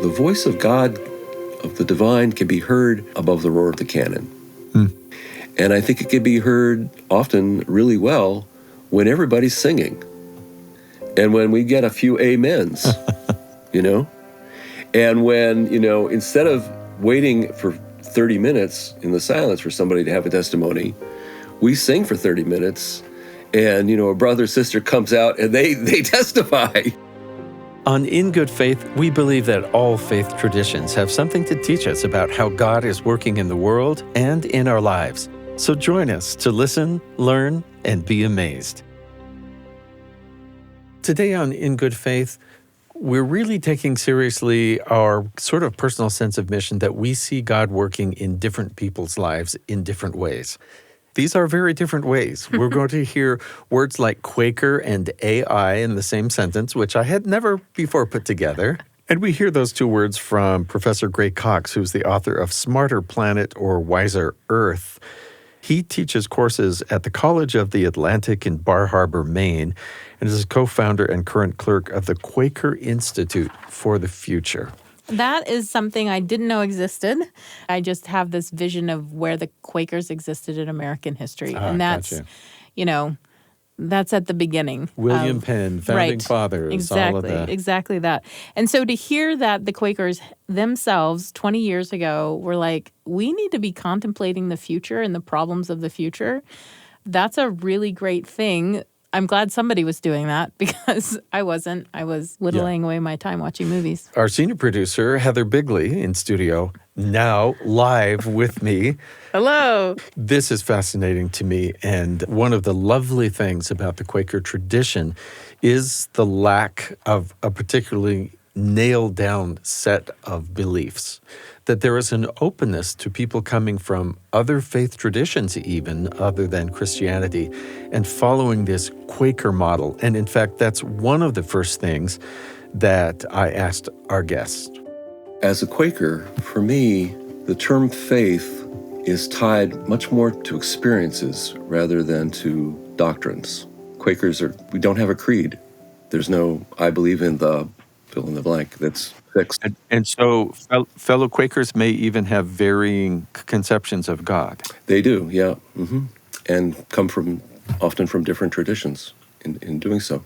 the voice of God, of the divine, can be heard above the roar of the cannon. And I think it can be heard often really well when everybody's singing. And when we get a few amens, And when, instead of waiting for 30 minutes in the silence for somebody to have a testimony, we sing for 30 minutes and, a brother or sister comes out and they testify. On In Good Faith, we believe that all faith traditions have something to teach us about how God is working in the world and in our lives. So join us to listen, learn, and be amazed. Today on In Good Faith, we're really taking seriously our sort of personal sense of mission that we see God working in different people's lives in different ways. These are very different ways. We're going to hear words like Quaker and AI in the same sentence, which I had never before put together. And we hear those two words from Professor Gray Cox, who's the author of Smarter Planet or Wiser Earth. He teaches courses at the College of the Atlantic in Bar Harbor, Maine, and is a co-founder and current clerk of the Quaker Institute for the Future. That is something I didn't know existed. I just have this vision of where the Quakers existed in American history. And that's, gotcha. That's at the beginning. William Penn, founding fathers, exactly, all of that. Exactly that. And so to hear that the Quakers themselves 20 years ago were like, we need to be contemplating the future and the problems of the future, that's a really great thing. I'm glad somebody was doing that because I wasn't. I was whittling away my time watching movies. Our senior producer, Heather Bigley, in studio, now live with me. Hello. This is fascinating to me, and one of the lovely things about the Quaker tradition is the lack of a particularly nailed-down set of beliefs, that there is an openness to people coming from other faith traditions even, other than Christianity, and following this Quaker model. And in fact, that's one of the first things that I asked our guests. As a Quaker, for me, the term faith is tied much more to experiences rather than to doctrines. Quakers we don't have a creed. There's no, I believe in the fill in the blank that's fixed. And so fellow Quakers may even have varying conceptions of God. They do, yeah. And come often from different traditions in doing so.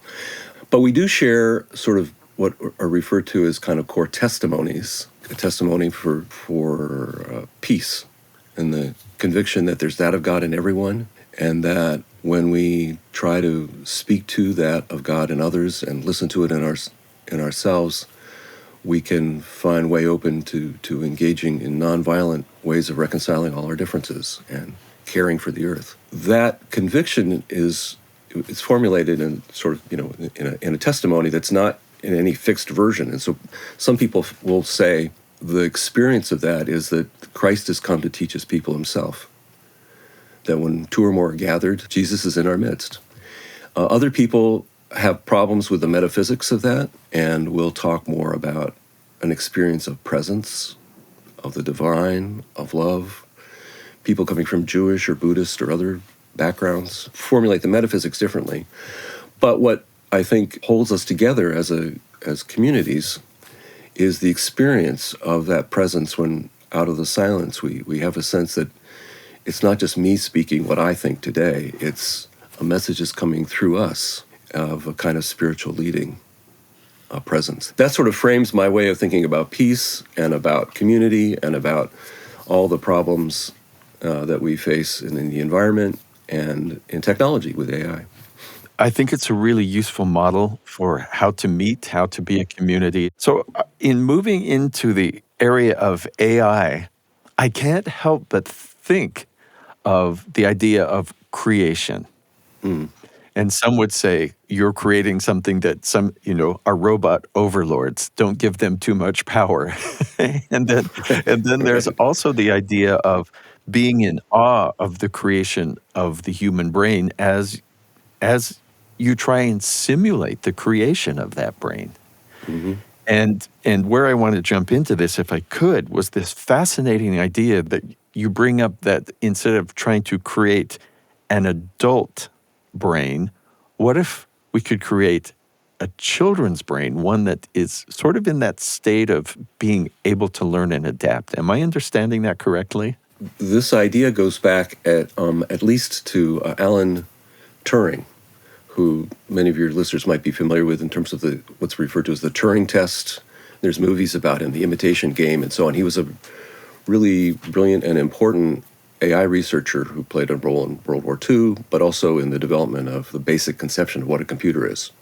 But we do share sort of what are referred to as kind of core testimonies, a testimony for peace and the conviction that there's that of God in everyone, and that when we try to speak to that of God in others and listen to it in ourselves, we can find way open to engaging in nonviolent ways of reconciling all our differences and caring for the earth. That conviction is formulated in sort of, in a testimony that's not in any fixed version. And so some people will say the experience of that is that Christ has come to teach his people himself. That when two or more are gathered, Jesus is in our midst. Other people have problems with the metaphysics of that, and we'll talk more about an experience of presence, of the divine, of love. People coming from Jewish or Buddhist or other backgrounds formulate the metaphysics differently. But what I think holds us together as communities is the experience of that presence when out of the silence we have a sense that it's not just me speaking what I think today, it's a message is coming through us of a kind of spiritual leading presence. That sort of frames my way of thinking about peace and about community and about all the problems that we face in the environment and in technology with AI. I think it's a really useful model for how to meet, how to be a community. So in moving into the area of AI, I can't help but think of the idea of creation. And some would say you're creating something that our robot overlords, don't give them too much power. and then there's also the idea of being in awe of the creation of the human brain as you try and simulate the creation of that brain. And where I want to jump into this, if I could, was this fascinating idea that you bring up, that instead of trying to create an adult brain, what if we could create a children's brain, one that is sort of in that state of being able to learn and adapt. Am I understanding that correctly? This idea goes back at least to Alan Turing, who many of your listeners might be familiar with in terms of what's referred to as the Turing test. There's movies about him, The Imitation Game, and so on. He was a really brilliant and important AI researcher who played a role in World War II, but also in the development of the basic conception of what a computer is.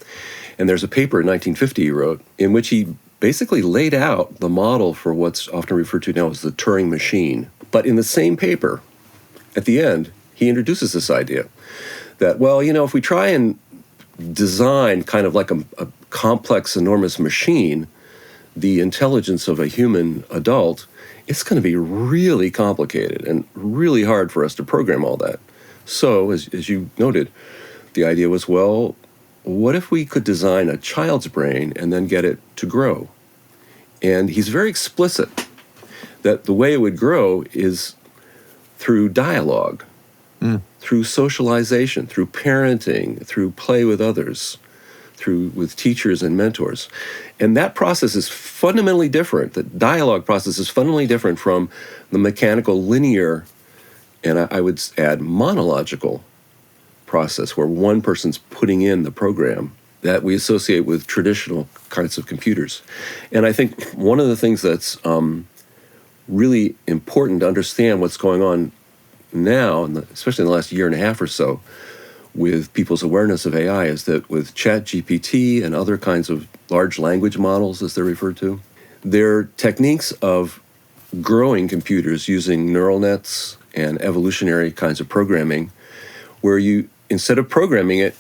And there's a paper in 1950 he wrote in which he basically laid out the model for what's often referred to now as the Turing machine. But in the same paper, at the end, he introduces this idea that, well, if we try and design kind of like a complex, enormous machine, the intelligence of a human adult, it's going to be really complicated and really hard for us to program all that. So, as you noted, the idea was, well, what if we could design a child's brain and then get it to grow? And he's very explicit that the way it would grow is through dialogue, through socialization, through parenting, through play with others, with teachers and mentors. And that process is fundamentally different. The dialogue process is fundamentally different from the mechanical, linear, and I would add monological process where one person's putting in the program that we associate with traditional kinds of computers. And I think one of the things that's really important to understand what's going on now, especially in the last year and a half or so, with people's awareness of AI is that with ChatGPT and other kinds of large language models, as they're referred to, they're techniques of growing computers using neural nets and evolutionary kinds of programming, where you, instead of programming it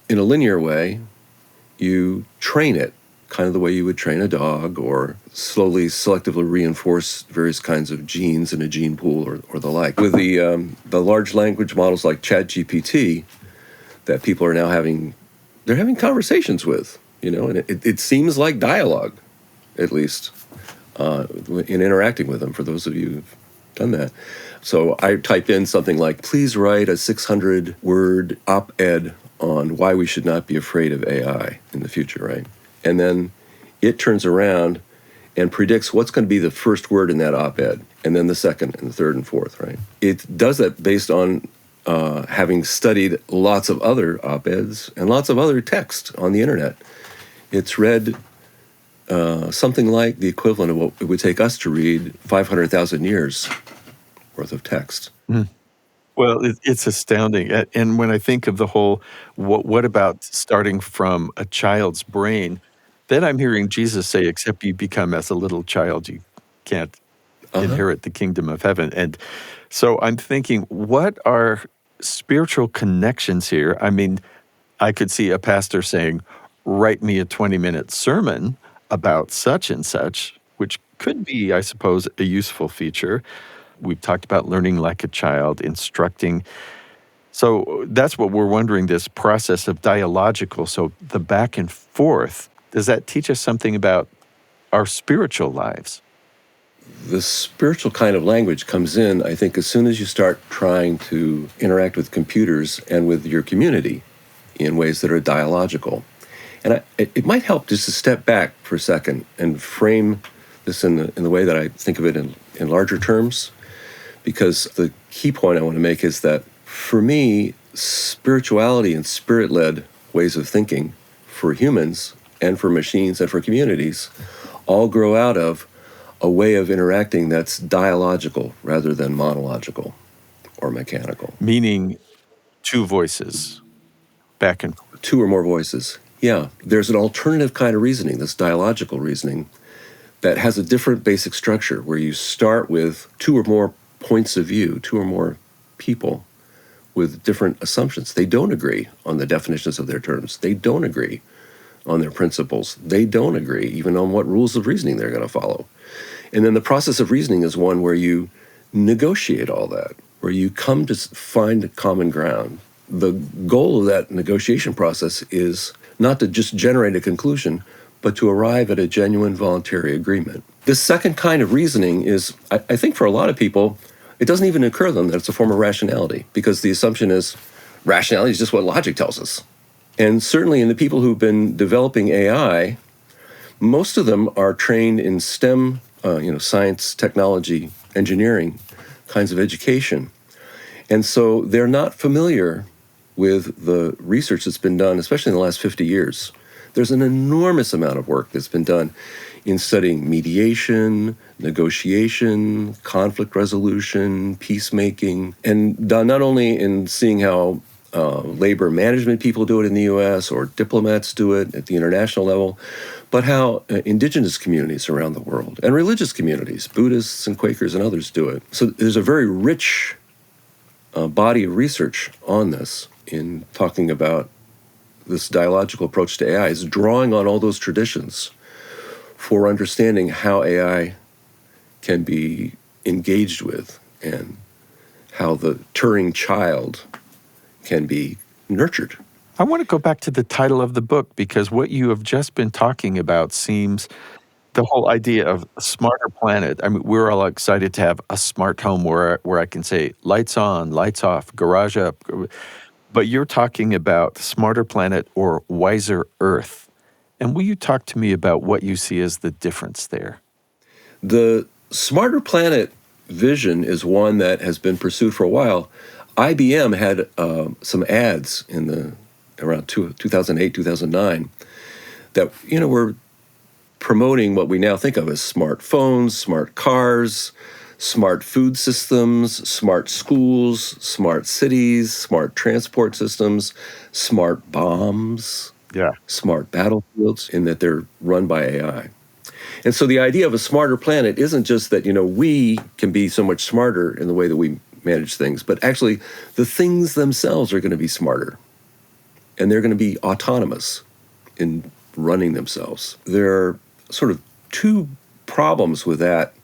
in a linear way, you train it, kind of the way you would train a dog, or slowly, selectively reinforce various kinds of genes in a gene pool or the like. With the large language models like ChatGPT that people are now having conversations with, and it seems like dialogue, at least, in interacting with them, for those of you who've done that. So I type in something like, please write a 600-word op-ed on why we should not be afraid of AI in the future, right? And then it turns around and predicts what's going to be the first word in that op-ed, and then the second and the third and fourth, right? It does that based on having studied lots of other op-eds and lots of other text on the internet. It's read something like the equivalent of what it would take us to read 500,000 years worth of text. Well, it's astounding. And when I think of the whole, what about starting from a child's brain, then I'm hearing Jesus say, except you become as a little child, you can't inherit the kingdom of heaven. And so I'm thinking, what are spiritual connections here? I mean, I could see a pastor saying, write me a 20-minute sermon about such and such, which could be, I suppose, a useful feature. We've talked about learning like a child, instructing. So that's what we're wondering, this process of dialogical, so the back and forth, does that teach us something about our spiritual lives? The spiritual kind of language comes in, I think, as soon as you start trying to interact with computers and with your community in ways that are dialogical. And it might help just to step back for a second and frame this in the way that I think of it in larger terms, because the key point I want to make is that, for me, spirituality and spirit-led ways of thinking for humans and for machines and for communities all grow out of a way of interacting that's dialogical rather than monological or mechanical. Meaning two voices, back and forth. Two or more voices. Yeah, there's an alternative kind of reasoning, this dialogical reasoning, that has a different basic structure where you start with two or more points of view, two or more people with different assumptions. They don't agree on the definitions of their terms. They don't agree on their principles. They don't agree even on what rules of reasoning they're going to follow. And then the process of reasoning is one where you negotiate all that, where you come to find common ground. The goal of that negotiation process is not to just generate a conclusion, but to arrive at a genuine voluntary agreement. This second kind of reasoning is, I think for a lot of people, it doesn't even occur to them that it's a form of rationality, because the assumption is rationality is just what logic tells us. And certainly in the people who've been developing AI, most of them are trained in STEM, science, technology, engineering kinds of education. And so they're not familiar with the research that's been done, especially in the last 50 years. There's an enormous amount of work that's been done in studying mediation, negotiation, conflict resolution, peacemaking, and done not only in seeing how labor management people do it in the U.S. or diplomats do it at the international level, but how indigenous communities around the world and religious communities, Buddhists and Quakers and others do it. So there's a very rich body of research on this in talking about this dialogical approach to AI, is drawing on all those traditions for understanding how AI can be engaged with and how the Turing child can be nurtured. I want to go back to the title of the book, because what you have just been talking about seems the whole idea of a smarter planet. I mean, we're all excited to have a smart home where I can say lights on, lights off, garage up. But you're talking about smarter planet or wiser Earth. And will you talk to me about what you see as the difference there? The smarter planet vision is one that has been pursued for a while. IBM had some ads in around 2008, 2009 that were promoting what we now think of as smartphones, smart cars, smart food systems, smart schools, smart cities, smart transport systems, smart bombs, smart battlefields, in that they're run by AI. And so the idea of a smarter planet isn't just that, we can be so much smarter in the way that we manage things, but actually the things themselves are going to be smarter. And they're going to be autonomous in running themselves. There are sort of two problems with that,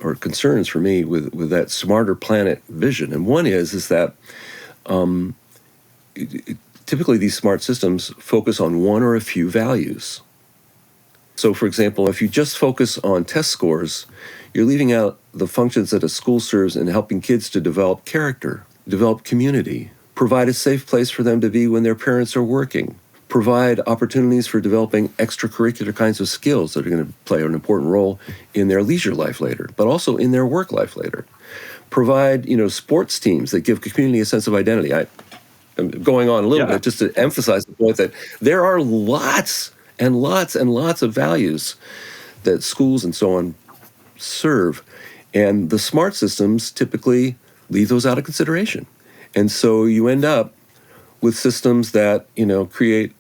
or concerns for me with that smarter planet vision. And one is that typically these smart systems focus on one or a few values. So, for example, if you just focus on test scores, you're leaving out the functions that a school serves in helping kids to develop character, develop community, provide a safe place for them to be when their parents are working, provide opportunities for developing extracurricular kinds of skills that are going to play an important role in their leisure life later, but also in their work life later. Provide, sports teams that give the community a sense of identity. I'm going on a little bit just to emphasize the point that there are lots and lots and lots of values that schools and so on serve. And the smart systems typically leave those out of consideration. And so you end up with systems that, create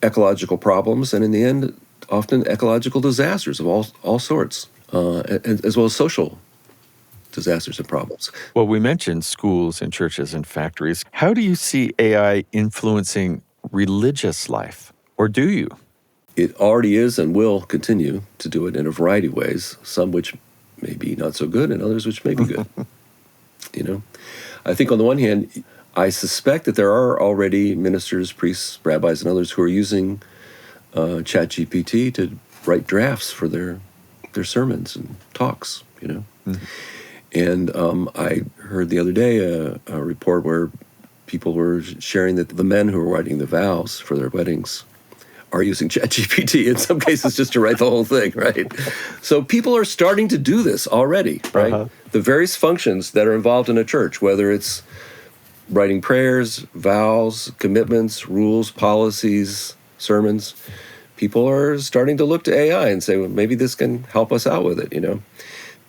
ecological problems, and in the end, often ecological disasters of all sorts, as well as social disasters and problems. Well, we mentioned schools and churches and factories. How do you see AI influencing religious life, or do you? It already is and will continue to do it in a variety of ways, some which may be not so good and others which may be good. I think on the one hand, I suspect that there are already ministers, priests, rabbis, and others who are using ChatGPT to write drafts for their sermons and talks, Mm-hmm. And I heard the other day a report where people were sharing that the men who are writing the vows for their weddings are using ChatGPT in some cases just to write the whole thing, right? So people are starting to do this already, right? Uh-huh. The various functions that are involved in a church, whether it's writing prayers, vows, commitments, rules, policies, sermons, people are starting to look to AI and say, well, maybe this can help us out with it,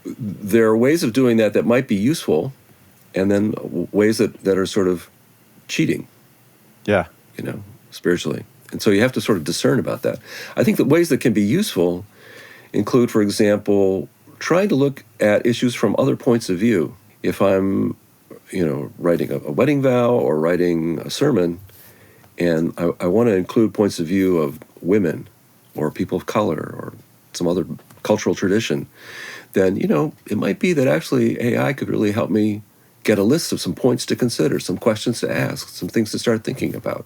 There are ways of doing that might be useful, and then ways that are sort of cheating, spiritually. And so you have to sort of discern about that. I think the ways that can be useful include, for example, trying to look at issues from other points of view. If I'm, writing a wedding vow or writing a sermon, and I want to include points of view of women or people of color or some other cultural tradition, then, it might be that actually AI could really help me get a list of some points to consider, some questions to ask, some things to start thinking about.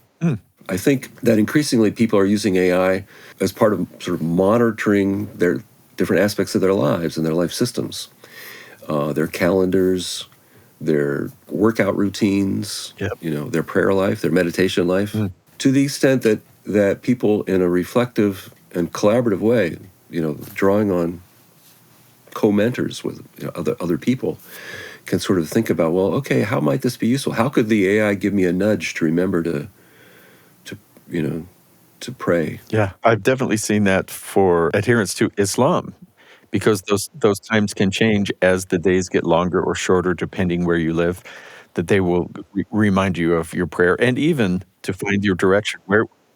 I think that increasingly people are using AI as part of sort of monitoring their different aspects of their lives and their life systems, their calendars, their workout routines, their prayer life, their meditation life. to the extent that people in a reflective and collaborative way, drawing on co-mentors with other people, can sort of think about, well, okay, how might this be useful? How could the AI give me a nudge to remember to pray? Yeah, I've definitely seen that for adherents to Islam, because those times can change as the days get longer or shorter, depending where you live, that they will remind you of your prayer, and even to find your direction.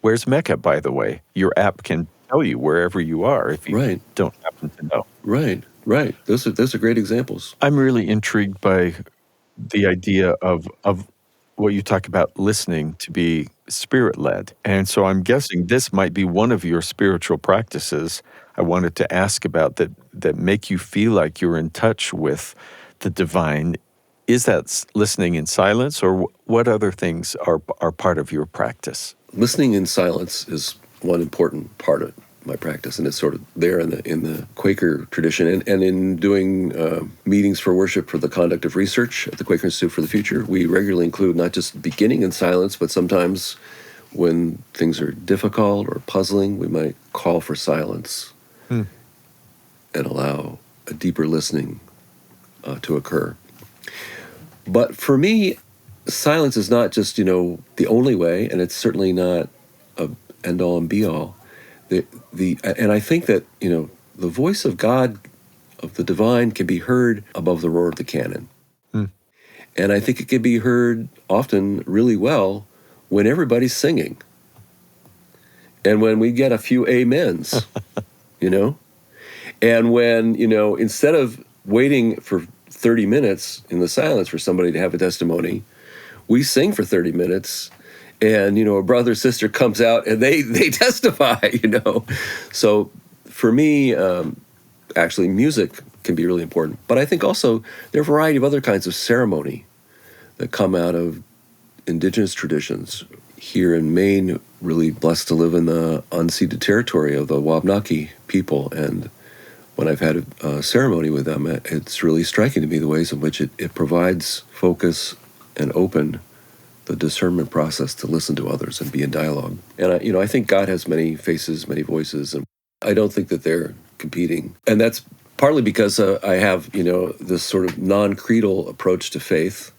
Where's Mecca, by the way? Your app can tell you wherever you are if you Right, don't happen to know. right. Those are great examples. I'm really intrigued by the idea of what you talk about, listening to be spirit-led. And so I'm guessing this might be one of your spiritual practices I wanted to ask about that make you feel like you're in touch with the divine. Is that listening in silence, or what other things are part of your practice? Listening in silence is one important part of my practice, and it's sort of there in the Quaker tradition, and in doing meetings for worship for the conduct of research at the Quaker Institute for the Future, we regularly include not just beginning in silence, but sometimes when things are difficult or puzzling, we might call for silence and allow a deeper listening to occur. But for me, silence is not just the only way, and it's certainly not a end all and be all. And I think that the voice of God, of the divine, can be heard above the roar of the cannon. And I think it can be heard often really well when everybody's singing, and when we get a few amens, and when instead of waiting for 30 minutes in the silence for somebody to have a testimony, we sing for 30 minutes. And, a brother or sister comes out and they testify, So for me, actually, music can be really important. But I think also there are a variety of other kinds of ceremony that come out of indigenous traditions. Here in Maine, really blessed to live in the unceded territory of the Wabanaki people. And when I've had a ceremony with them, it's really striking to me the ways in which it provides focus and open the discernment process to listen to others and be in dialogue. And I think God has many faces, many voices, and I don't think that they're competing. And that's partly because I have, this sort of non-creedal approach to faith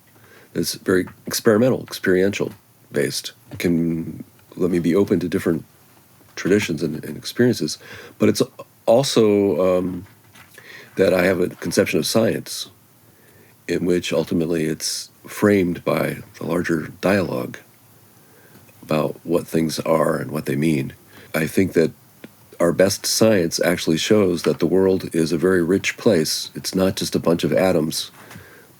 that's very experimental, experiential based. It can let me be open to different traditions and experiences. But it's also that I have a conception of science in which ultimately it's framed by the larger dialogue about what things are and what they mean. I think that our best science actually shows that the world is a very rich place. It's not just a bunch of atoms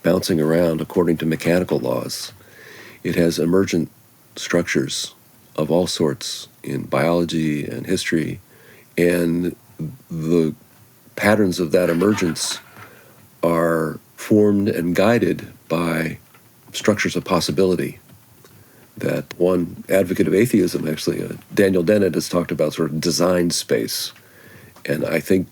bouncing around according to mechanical laws. It has emergent structures of all sorts in biology and history, and the patterns of that emergence are formed and guided by structures of possibility. That one advocate of atheism, actually, Daniel Dennett, has talked about sort of design space. And I think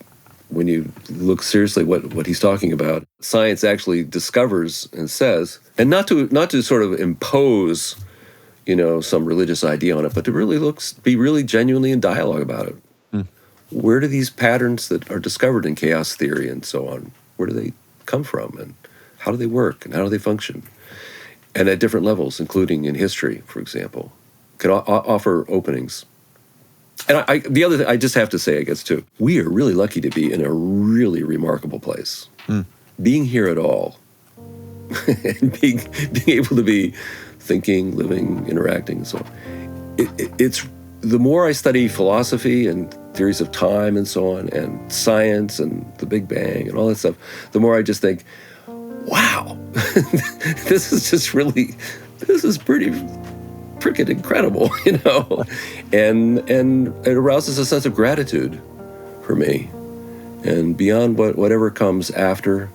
when you look seriously what he's talking about, science actually discovers and says, and not to sort of impose, some religious idea on it, but to really be really genuinely in dialogue about it. Where do these patterns that are discovered in chaos theory and so on, where do they come from, and how do they work, and how do they function? And at different levels, including in history, for example, can offer openings. And the other thing I just have to say, I guess, too, we are really lucky to be in a really remarkable place. Being here at all, and being able to be thinking, living, interacting, and so on. It's the more I study philosophy and theories of time and so on, and science and the Big Bang and all that stuff, the more I just think, wow, this is pretty freaking incredible, and it arouses a sense of gratitude for me. And beyond whatever comes after,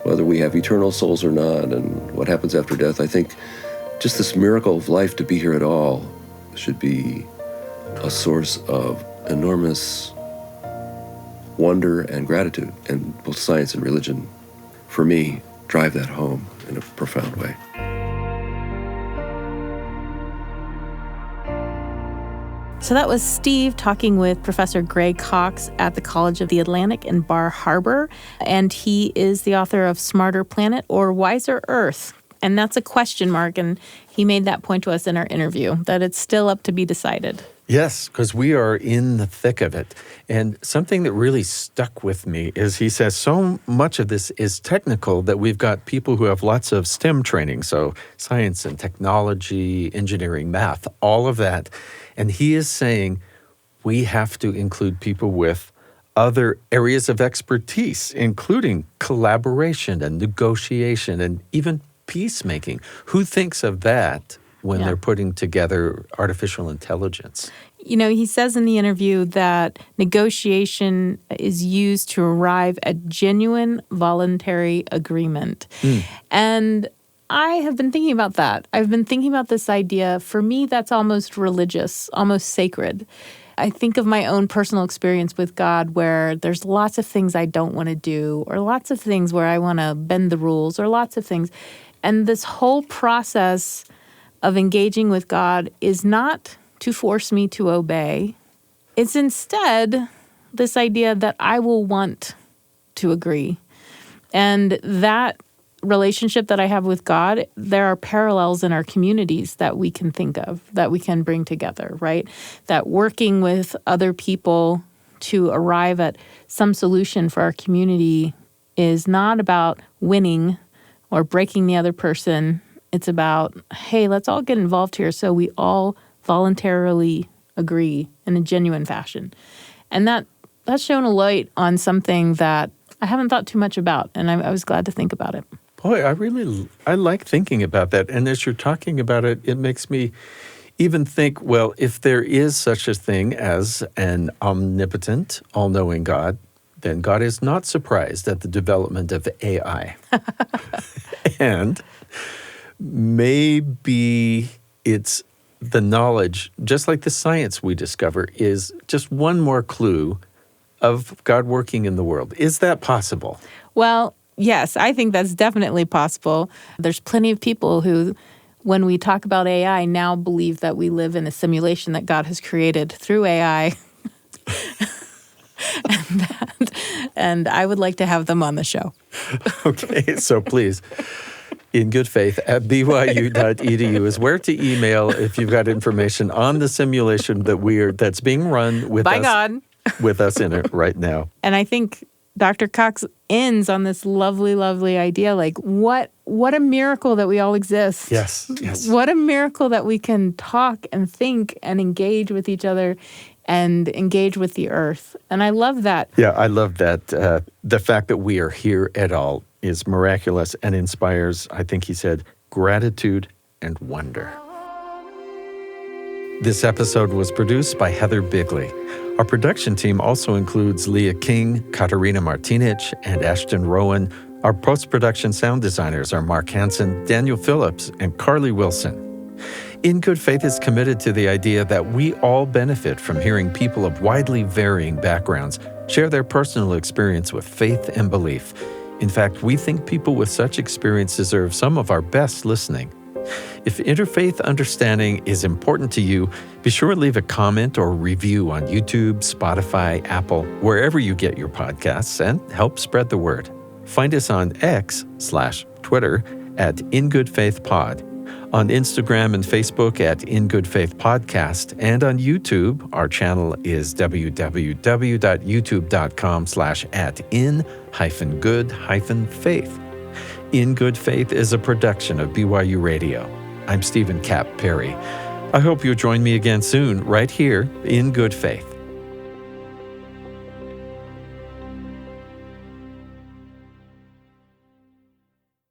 whether we have eternal souls or not, and what happens after death, I think just this miracle of life to be here at all should be a source of enormous wonder and gratitude. And both science and religion, for me, drive that home in a profound way. So that was Steve talking with Professor Gray Cox at the College of the Atlantic in Bar Harbor. And he is the author of Smarter Planet or Wiser Earth. And that's a question mark. And he made that point to us in our interview, that it's still up to be decided. Yes, because we are in the thick of it. And something that really stuck with me is he says so much of this is technical that we've got people who have lots of STEM training, so science and technology, engineering, math, all of that. And he is saying we have to include people with other areas of expertise, including collaboration and negotiation and even peacemaking. Who thinks of that when they're putting together artificial intelligence? You know, he says in the interview that negotiation is used to arrive at genuine voluntary agreement. And I have been thinking about that. I've been thinking about this idea. For me, that's almost religious, almost sacred. I think of my own personal experience with God where there's lots of things I don't want to do, or lots of things where I want to bend the rules, or lots of things. And this whole process of engaging with God is not to force me to obey. It's instead this idea that I will want to agree. And that relationship that I have with God, there are parallels in our communities that we can think of, that we can bring together, right? That working with other people to arrive at some solution for our community is not about winning or breaking the other person. It's about, hey, let's all get involved here so we all voluntarily agree in a genuine fashion. And that's shown a light on something that I haven't thought too much about, and I was glad to think about it. Boy, I like thinking about that. And as you're talking about it, it makes me even think, well, if there is such a thing as an omnipotent, all-knowing God, then God is not surprised at the development of AI. And maybe it's the knowledge, just like the science we discover, is just one more clue of God working in the world. Is that possible? Well, yes, I think that's definitely possible. There's plenty of people who, when we talk about AI, now believe that we live in a simulation that God has created through AI. And I would like to have them on the show. Okay, so please, in good faith, at byu.edu is where to email if you've got information on the simulation that's being run with by God, with us in it right now. And I think Dr. Cox ends on this lovely, lovely idea, like what a miracle that we all exist. Yes. What a miracle that we can talk and think and engage with each other and engage with the earth. And I love that. Yeah, I love that. The fact that we are here at all is miraculous and inspires, I think he said, gratitude and wonder. This episode was produced by Heather Bigley. Our production team also includes Leah King, Katarina Martinich, and Ashton Rowan. Our post-production sound designers are Mark Hansen, Daniel Phillips, and Carly Wilson. In Good Faith is committed to the idea that we all benefit from hearing people of widely varying backgrounds share their personal experience with faith and belief. In fact, we think people with such experience deserve some of our best listening. If interfaith understanding is important to you, be sure to leave a comment or review on YouTube, Spotify, Apple, wherever you get your podcasts, and help spread the word. Find us on X/Twitter at InGoodFaithPod, on Instagram and Facebook at In Good Faith Podcast, and on YouTube, our channel is www.youtube.com/@in-good-faith. In Good Faith is a production of BYU Radio. I'm Stephen Kapp Perry. I hope you'll join me again soon, right here in Good Faith.